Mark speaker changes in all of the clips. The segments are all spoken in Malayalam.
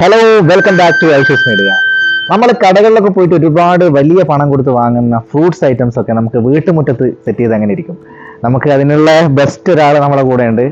Speaker 1: Hello, welcome back to Aishu's media. നമ്മൾ കടകളിലൊക്കെ പോയിട്ട് ഒരുപാട് വലിയ പണം കൊടുത്ത് വാങ്ങുന്ന ഫ്രൂട്ട്സ് ഐറ്റംസ് ഒക്കെ നമുക്ക് വീട്ടുമുറ്റത്ത് സെറ്റ് ചെയ്ത് അങ്ങനെ ഇരിക്കും. നമുക്ക് അതിനുള്ള ബെസ്റ്റ് ഒരാൾ നമ്മളെ കൂടെ ഉണ്ട്,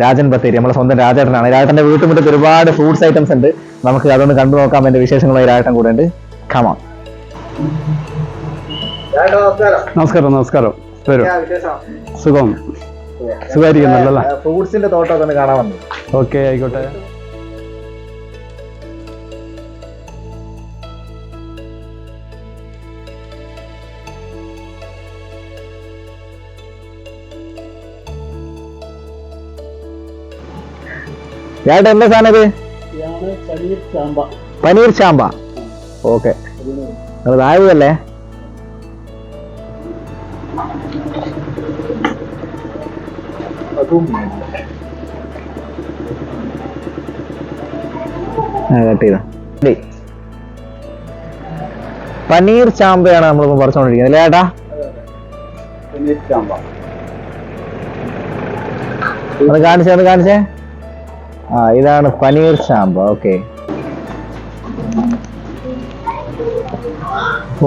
Speaker 1: രാജൻ ബത്തേരി. നമ്മളെ സ്വന്തം രാജേട്ടനാണ്. രാജേട്ടൻ്റെ വീട്ടുമുറ്റത്ത് ഒരുപാട് ഫ്രൂട്ട്സ് ഐറ്റംസ് ഉണ്ട്. നമുക്ക് അതൊന്ന് കണ്ടു നോക്കാം. എൻ്റെ വിശേഷങ്ങളുമായി രാജേട്ടൻ കൂടെ ഉണ്ട്. കമോൺ.
Speaker 2: നമസ്കാരം. നമസ്കാരം. വരൂ. സുഖം. സുഖമായിരിക്കുന്നല്ലോ.
Speaker 1: ഫ്രൂട്ട്സിന്റെ തോട്ടമൊക്കെ ഒന്ന് കാണാൻ വന്നു.
Speaker 2: ഓക്കെ, ആയിക്കോട്ടെ.
Speaker 1: ചേട്ടാ, എന്താ സാധനം ഇത്? പനീർ ചാമ്പ. ഓക്കെ, നിങ്ങൾ താഴെയല്ലേ? കട്ട് ചെയ്ത പനീർ ചാമ്പയാണ് നമ്മളിപ്പോ പറിച്ചോണ്ടിരിക്കുന്നത് അല്ലേ ചേട്ടാ? അത് കാണിച്ചേ. ആ, ഇതാണ് പനീർ ചാമ്പ. Okay,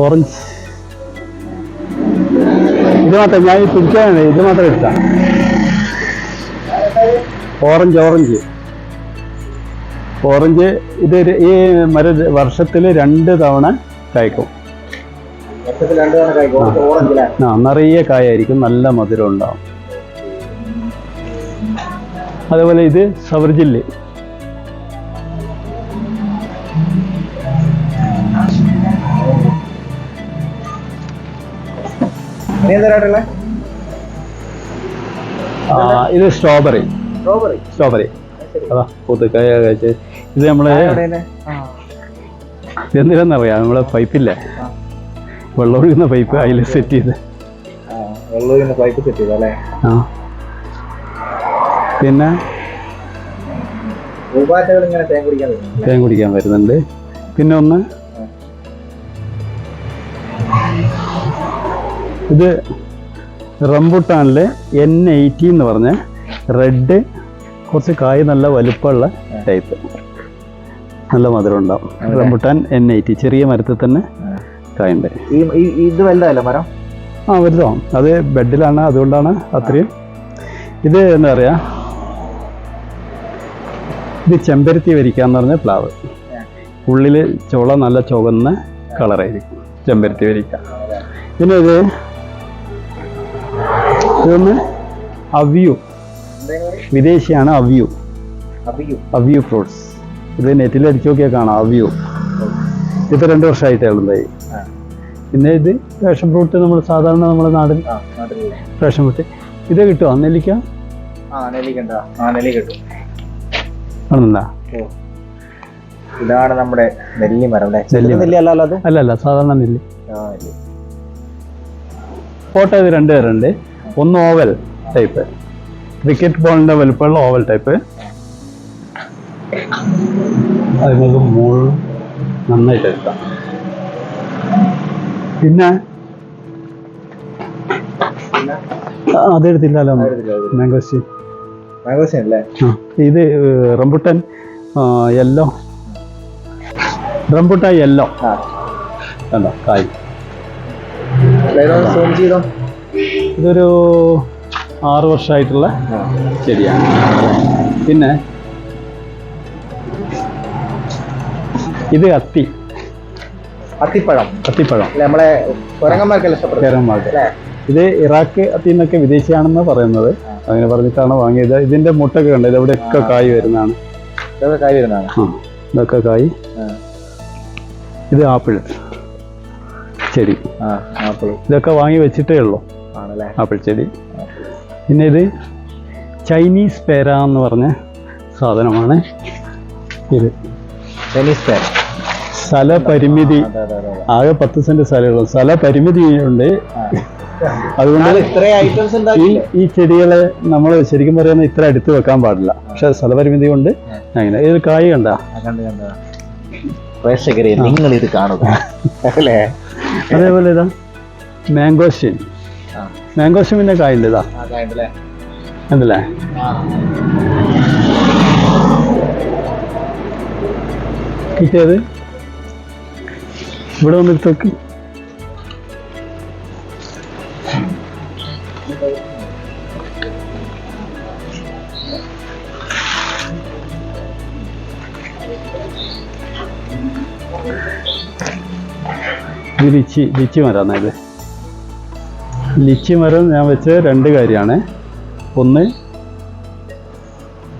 Speaker 2: orange. ഇത് മാത്രം ഞാൻ പിടിക്കാനാണ്, ഇത് മാത്രം ഇഷ്ടം. ഓറഞ്ച് ഇത് ഈ വർഷത്തിൽ 2 തവണ കായ്ക്കും. നിറയെ കായായിരിക്കും, നല്ല മധുരം ഉണ്ടാവും. അതേപോലെ ഇത് സവർജില്ല്. ഇത് സ്ട്രോബെറി. അതാ പൂത്തുക്കായ കഴിച്ച്. ഇത് നമ്മള് എന്തിനാന്നറിയാം, നമ്മളെ പൈപ്പില്ലേ, വെള്ളം ഒഴുകുന്ന പൈപ്പ്, അതിൽ സെറ്റ് ചെയ്ത്. ആ, പിന്നെ തേൻ കുടിക്കാൻ വരുന്നുണ്ട്. പിന്നെ ഒന്ന് ഇത് റംബുട്ടാനിലെ N80 എന്ന് പറഞ്ഞ റെഡ്, കുറച്ച് കായ് നല്ല വലുപ്പമുള്ള ടൈപ്പ്, നല്ല മധുരം ഉണ്ടാവും. റംബുട്ടാൻ N80 ചെറിയ മരത്തിൽ തന്നെ കായുണ്ട്.
Speaker 1: ഇത് വലുതല്ല മരം?
Speaker 2: ആ, വലുതാവും. അത് ബെഡിലാണ്, അതുകൊണ്ടാണ് അത്രയും. ഇത് എന്താ പറയാ, ഇത് ചെമ്പരത്തി വരിക്കാന്ന് പറഞ്ഞ പ്ലാവ്. ഉള്ളില് ചോള നല്ല ചുവന്ന കളറായിരിക്കും, ചെമ്പരത്തി വരിക്ക. പിന്നെ ഇതൊന്ന് അവ്യൂ, വിദേശിയാണ് അവ്യൂ ഫ്രൂട്ട്സ്. ഇത് നെറ്റിൽ അടിച്ചു നോക്കിയാൽ കാണാം, അവ്യൂ. ഇപ്പൊ 2 വർഷമായിട്ടേ ഉള്ളതായി. പിന്നെ ഇത് പാഷൻ ഫ്രൂട്ട്, നമ്മൾ സാധാരണ നമ്മുടെ നാട്ടിൽ പാഷൻ ഫ്രൂട്ട്. ഇത് കിട്ടുമോ? നെല്ലിക്ക ആണെന്നാ?
Speaker 1: ഇതാണ് നമ്മുടെ നെല്ലി മരം.
Speaker 2: അല്ലല്ല, സാധാരണ നെല്ലി. ഫോട്ടോ ഇത് 2 പേരുണ്ട്. ഒന്ന് ഓവൽ ടൈപ്പ്, ക്രിക്കറ്റ് ബോളിന്റെ വലുപ്പമുള്ള ഓവൽ ടൈപ്പ്. അതിനൊക്കെ മുകൾ നന്നായിട്ട് എടുക്കാം. പിന്നെ അതെടുത്തില്ലല്ലോ, മാംഗോസ്റ്റീൻ
Speaker 1: അല്ലേ?
Speaker 2: ഇത് റംബുട്ടാൻ യെല്ലോ. കണ്ടോ കായ്? ഇതൊരു 6 വർഷമായിട്ടുള്ള ചെടിയാണ്. പിന്നെ ഇത് അത്തിപ്പഴം നമ്മളെ കുരങ്ങന്മാർക്ക്. ഇത് ഇറാഖ് അത്തിന്നൊക്കെ വിദേശിയാണെന്ന് പറയുന്നത്, അങ്ങനെ പറഞ്ഞിട്ടാണ് വാങ്ങിയത്. ഇതിന്റെ മുട്ടൊക്കെ കണ്ടത്, ഇതെവിടെയൊക്കെ കായ് വരുന്നതാണ്. ഇതൊക്കെ കായ്. ഇത് ആപ്പിൾ ചെടി. ഇതൊക്കെ വാങ്ങി വെച്ചിട്ടേ ഉള്ളൂ, ആപ്പിൾ ചെടി. പിന്നെ ഇത് ചൈനീസ് പേര എന്ന് പറഞ്ഞ സാധനമാണ്. ഇത് സ്ഥലപരിമിതി, ആകെ 10 സെന്റ് സ്ഥലമുള്ളൂ. സ്ഥലപരിമിതി ഉണ്ട്. അതുകൊണ്ട് ഈ ചെടികളെ നമ്മൾ ശരിക്കും പറയുന്നത് ഇത്ര അടുത്ത് വെക്കാൻ പാടില്ല. പക്ഷെ സ്ഥലപരിമിതി കൊണ്ട് അങ്ങനെ. ഇത് കായ് കണ്ടാ?
Speaker 1: പ്രേക്ഷകരെ, നിങ്ങൾ ഇത് കാണുക.
Speaker 2: അതേപോലെ ഇതാ മാംഗോസ്റ്റീൻ. പിന്നെ കായുണ്ട്. ഇതാ ഉണ്ടല്ലേ? കിട്ടിയത് ഇവിടെ വന്നിട്ട് നോക്ക്. ഇത് ലിച്ചി മരമാണ്. ഇത് ലിച്ചി മരം ഞാൻ വെച്ച 2 കാര്യമാണ്. ഒന്ന്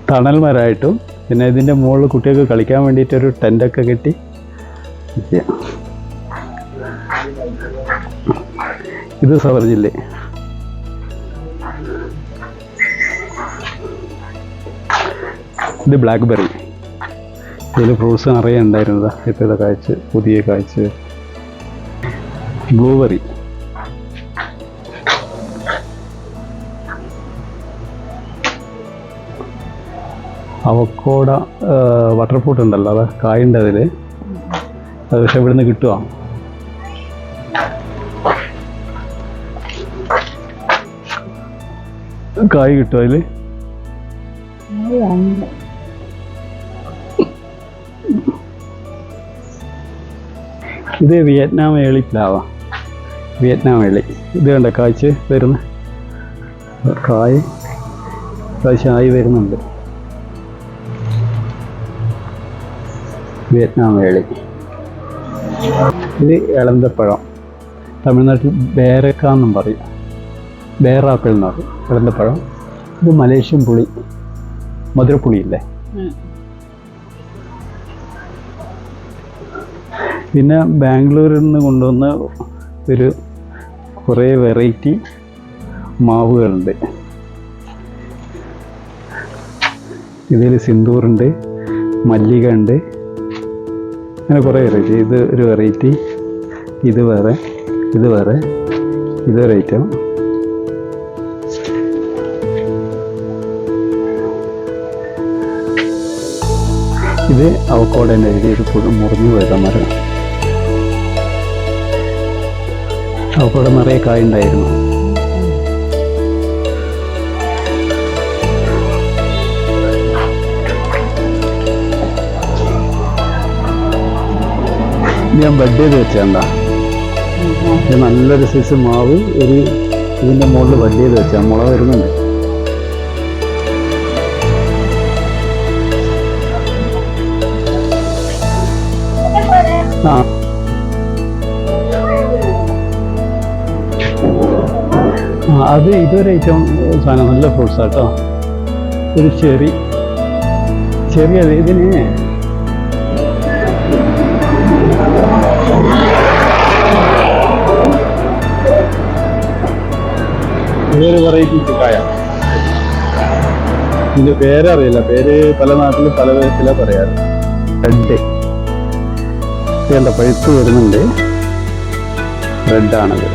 Speaker 2: തണൽ മരമായിട്ടും പിന്നെ ഇതിൻ്റെ മുകളിൽ കുട്ടികൾക്ക് കളിക്കാൻ വേണ്ടിയിട്ടൊരു ടെൻ്റൊക്കെ കെട്ടി ചെയ്യാം. ഇത് സവർജില്ലേ, ഇത് ബ്ലാക്ക്ബെറി. ഇതിൽ ഫ്രൂട്ട്സ് നിറയെ ഉണ്ടായിരുന്നതാ. ഇപ്പോൾ ഇത് കായ്ച്ച് പുതിയ കായ്ച്ച്. ബ്ലൂബെറി, അവക്കോട, ബട്ടർ ഫ്രൂട്ട് ഉണ്ടല്ലോ, അത് കായുണ്ട് അതിൽ. അത് പക്ഷെ ഇവിടുന്ന് കിട്ടുക. കായ് കിട്ടും അതിൽ. ഇത് വിയറ്റ്നാം ഏളി പ്ലാവ. വിയറ്റ്നാം ഏളി ഇത് കണ്ട കായ്ച്ച് വരുന്ന കായ്ച്ചായി വരുന്നുണ്ട്. വിയറ്റ്നാം ഏളി. ഇത് ഇളന്തപ്പഴം. തമിഴ്നാട്ടിൽ ബേരക്ക എന്നും പറയും. ബേറാപ്പിൾ എന്ന് പറയും ഇളന്തപ്പഴം. ഇത് മലേഷ്യൻ പുളി, മധുരപ്പുളിയില്ലേ. പിന്നെ ബാംഗ്ലൂരിൽ നിന്ന് കൊണ്ടുവന്ന കുറേ വെറൈറ്റി മാവുകളുണ്ട്. ഇതിൽ സിന്ദൂറുണ്ട്, മല്ലിക ഉണ്ട്, അങ്ങനെ കുറേ വെറൈറ്റി. ഇത് ഒരു വെറൈറ്റി, ഇത് വേറെ, ഇത് വേറെ, ഇതൊരു ഐറ്റം. ഇത് അവക്കോടേൻ്റെ ഇത് മുറിഞ്ഞു പോയതാ മരം. അവക്കോട നിറയെ കായുണ്ടായിരുന്നു. ഞാൻ ബഡ് ചെയ്ത് വെച്ചാണ്ട. ഇത് നല്ലൊരു സൈസ് മാവ് ഇതിൻ്റെ മുകളിൽ ബഡ് ചെയ്ത് വെച്ചാൽ മുള വരുന്നുണ്ട്. അത് ഇതൊരു ഐറ്റം സാധനം, നല്ല ഫ്രൂട്ട്സ് ആട്ടോ. ഒരു ചെറിയ ഇതിന് ഇതൊരു വെറൈറ്റി കായ. ഇതിൻ്റെ പേരറിയില്ല, പേര് പല നാട്ടിലും പല വിധത്തിലാണ് പറയാറ്. റെഡ് വേണ്ട പഴുത്ത് വരുന്നുണ്ട്. റെഡാണത്.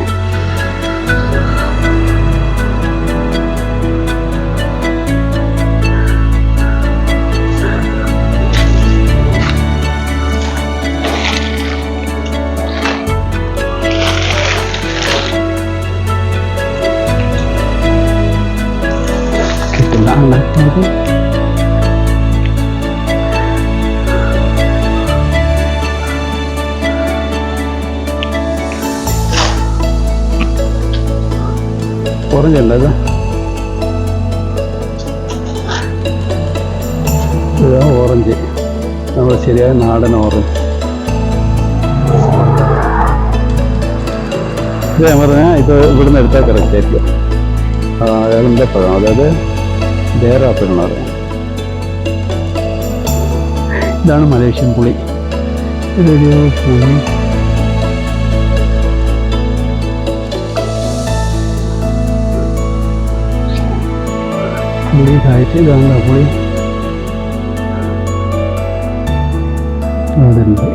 Speaker 2: ഓറഞ്ച് ഉണ്ട്. ഇതാ ഓറഞ്ച്, നമ്മൾ ശരിയായ നാടൻ ഓറഞ്ച്. ഇത് ഞാൻ പറഞ്ഞാൽ ഇത് ഇവിടുന്ന് എടുത്താൽ കറക്റ്റ് ആയിരിക്കും. ഇളന്തപ്പഴം, അതായത് ബേറാപ്പിൾ എന്ന് പറയാം. ഇതാണ് മലേഷ്യൻ പുളി. ഇതൊരു പുളി കായ്ച്ച്. ഇതാണ് പുളി. അതുണ്ട്.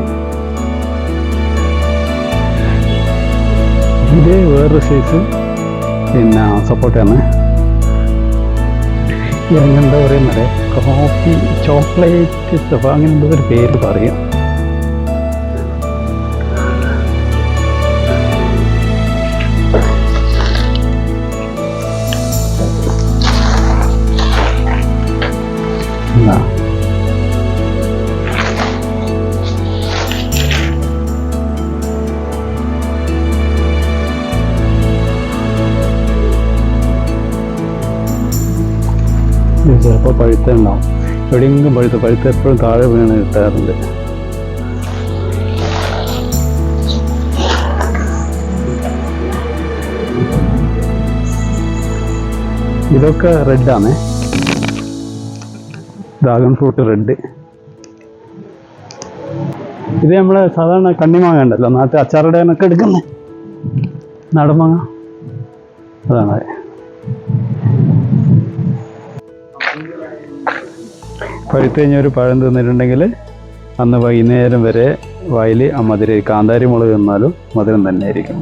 Speaker 2: ഇത് വേറൊരു സൈസ് പിന്നെ സപ്പോർട്ടാണ്. എന്താ പറയുന്നത്, കോഫി ചോക്ലേറ്റ് സ്റ്റഫ്, അങ്ങനെ എന്തോ ഒരു പേര് പറയാം. ചിലപ്പോൾ പഴുത്തുണ്ടാവും. എവിടെയെങ്കിലും പഴുത്ത് എപ്പോഴും താഴെ വീണ് കിട്ടാറുണ്ട്. ഇതൊക്കെ റെഡാണ്, ഡ്രാഗൺ ഫ്രൂട്ട് റെഡ്. ഇത് നമ്മൾ സാധാരണ കണ്ണിമാങ്ങ ഉണ്ടല്ലോ, നാട്ടിൽ അച്ചാറിടാനൊക്കെ എടുക്കുന്നത് നാടൻ മാങ്ങ, അതാണ്. പഴുത്ത് കഴിഞ്ഞ ഒരു പഴം തിന്നിട്ടുണ്ടെങ്കിൽ അന്ന് വൈകുന്നേരം വരെ വായിൽ ആ മധുരം, കാന്താരി മുളക് തിന്നാലും മധുരം തന്നെ ആയിരിക്കും.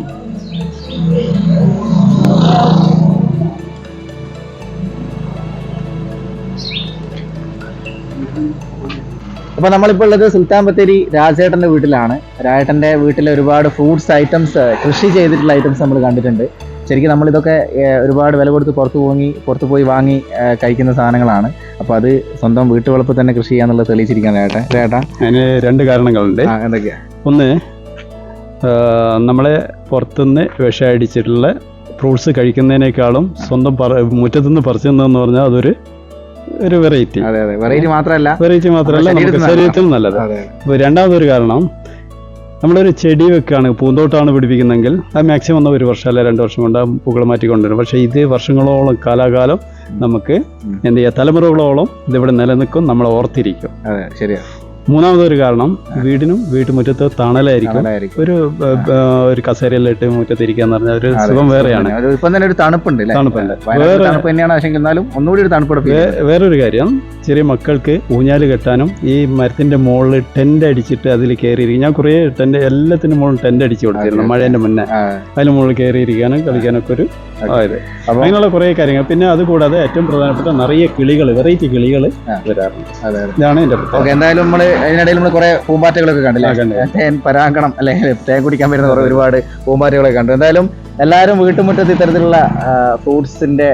Speaker 1: അപ്പോൾ നമ്മളിപ്പോൾ ഉള്ളത് സുൽത്താൻ ബത്തേരി രാജേട്ടൻ്റെ വീട്ടിലാണ്. രാജേട്ടൻ്റെ വീട്ടിൽ ഒരുപാട് ഫ്രൂട്ട്സ് ഐറ്റംസ്, കൃഷി ചെയ്തിട്ടുള്ള ഐറ്റംസ് നമ്മൾ കണ്ടിട്ടുണ്ട്. ശരിക്കും നമ്മളിതൊക്കെ ഒരുപാട് വില കൊടുത്ത് പുറത്ത് പോയി വാങ്ങി കഴിക്കുന്ന സാധനങ്ങളാണ്. അപ്പോൾ അത് സ്വന്തം വീട്ടുവളപ്പിൽ തന്നെ കൃഷി ചെയ്യാന്നുള്ളത് തെളിയിച്ചിരിക്കുകയാണ് ചേട്ടാ.
Speaker 2: അതിന് 2 കാരണങ്ങളുണ്ട്.
Speaker 1: എന്തൊക്കെയാണ്?
Speaker 2: ഒന്ന്, നമ്മളെ പുറത്തുനിന്ന് വിഷം അടിച്ചിട്ടുള്ള ഫ്രൂട്ട്സ് കഴിക്കുന്നതിനേക്കാളും സ്വന്തം മുറ്റത്തുനിന്ന് പറിച്ചെന്ന് പറഞ്ഞാൽ അതൊരു വെറൈറ്റി.
Speaker 1: വെറൈറ്റി മാത്രമല്ല
Speaker 2: നമുക്ക് ശരീരത്തിൽ നല്ലത്. അപ്പോൾ രണ്ടാമതൊരു കാരണം, നമ്മളൊരു ചെടി വെക്കുകയാണ്, പൂന്തോട്ടമാണ് പിടിപ്പിക്കുന്നെങ്കിൽ അത് മാക്സിമം 1 വർഷം അല്ല 2 വർഷം കൊണ്ട് പൂക്കൾ മാറ്റിക്കൊണ്ടുവരും. പക്ഷേ ഇത് വർഷങ്ങളോളം കാലാകാലം നമുക്ക് എന്ത് ചെയ്യുക, തലമുറകളോളം ഇതിവിടെ നിലനിൽക്കും, നമ്മൾ ഓർത്തിരിക്കും.
Speaker 1: ശരിയാ.
Speaker 2: മൂന്നാമതൊരു കാരണം, വീടിനും വീട്ടുമുറ്റത്ത് തണലായിരിക്കും. ഒരു കസേരയെല്ലാം ഇട്ട് മുറ്റത്ത് ഇരിക്കാന്ന് പറഞ്ഞാൽ ഒരു സുഖം വേറെയാണ്.
Speaker 1: ഇപ്പം തന്നെ ഒരു തണുപ്പുണ്ട്.
Speaker 2: വേറൊരു കാര്യം, ചെറിയ മക്കൾക്ക് ഊഞ്ഞാല് കെട്ടാനും ഈ മരത്തിന്റെ മുകളിൽ ടെന്റ് അടിച്ചിട്ട് അതിൽ കയറിയിരിക്കും. ഞാൻ കുറേ എല്ലാത്തിന്റെ മുകളിൽ ടെന്റ് അടിച്ചു കൊടുത്തിരുന്നു മഴേന്റെ മുന്നേ. അതിന് മുകളിൽ കയറിയിരിക്കാനും കളിക്കാനൊക്കെ ഒരു അങ്ങനെയുള്ള കുറേ കാര്യങ്ങൾ. പിന്നെ അതുകൂടാതെ ഏറ്റവും പ്രധാനപ്പെട്ട നിറയെ കിളികൾ, വെറൈറ്റി കിളികൾ വരാറുണ്ട്. ഇതാണ് എന്റെ പ്രത്യേകത.
Speaker 1: എന്തായാലും നമ്മള് അതിനിടയിൽ നമ്മൾ കുറെ പൂമ്പാറ്റകളൊക്കെ കണ്ടില്ലേ, തേൻ പരാഗണം അല്ലെങ്കിൽ തേൻ കുടിക്കാൻ വരുന്ന ഒരുപാട് പൂമ്പാറ്റകളൊക്കെ കണ്ടു. എന്തായാലും എല്ലാവരും വീട്ടുമുറ്റത്ത് ഇത്തരത്തിലുള്ള ഫ്രൂട്ട്സിന്റെ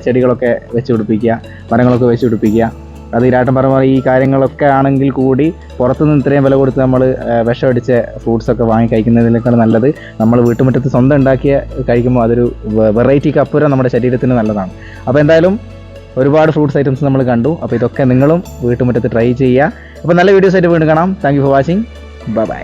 Speaker 1: ചെടികളൊക്കെ വെച്ച് പിടിപ്പിക്കുക, മരങ്ങളൊക്കെ വെച്ച് പിടിപ്പിക്കുക. അത് ഇരാട്ടം പറഞ്ഞ ഈ കാര്യങ്ങളൊക്കെ ആണെങ്കിൽ കൂടി പുറത്തുനിന്ന് ഇത്രയും വില കൊടുത്ത് നമ്മൾ വിഷമടിച്ച ഫ്രൂട്ട്സൊക്കെ വാങ്ങി കഴിക്കുന്നതിനേക്കാൾ നല്ലത് നമ്മൾ വീട്ടുമുറ്റത്ത് സ്വന്തം ഉണ്ടാക്കിയ കഴിക്കുമ്പോൾ അതൊരു വെറൈറ്റിക്ക് അപ്പുറം നമ്മുടെ ശരീരത്തിന് നല്ലതാണ്. അപ്പോൾ എന്തായാലും ഒരുപാട് ഫ്രൂട്ട്സ് ഐറ്റംസ് നമ്മൾ കണ്ടു. അപ്പോൾ ഇതൊക്കെ നിങ്ങളും വീട്ടുമുറ്റത്ത് ട്രൈ ചെയ്യുക. അപ്പോൾ നല്ല വീഡിയോസ് ആയിട്ട് വീണ്ടും കാണാം. Thank you for watching. By.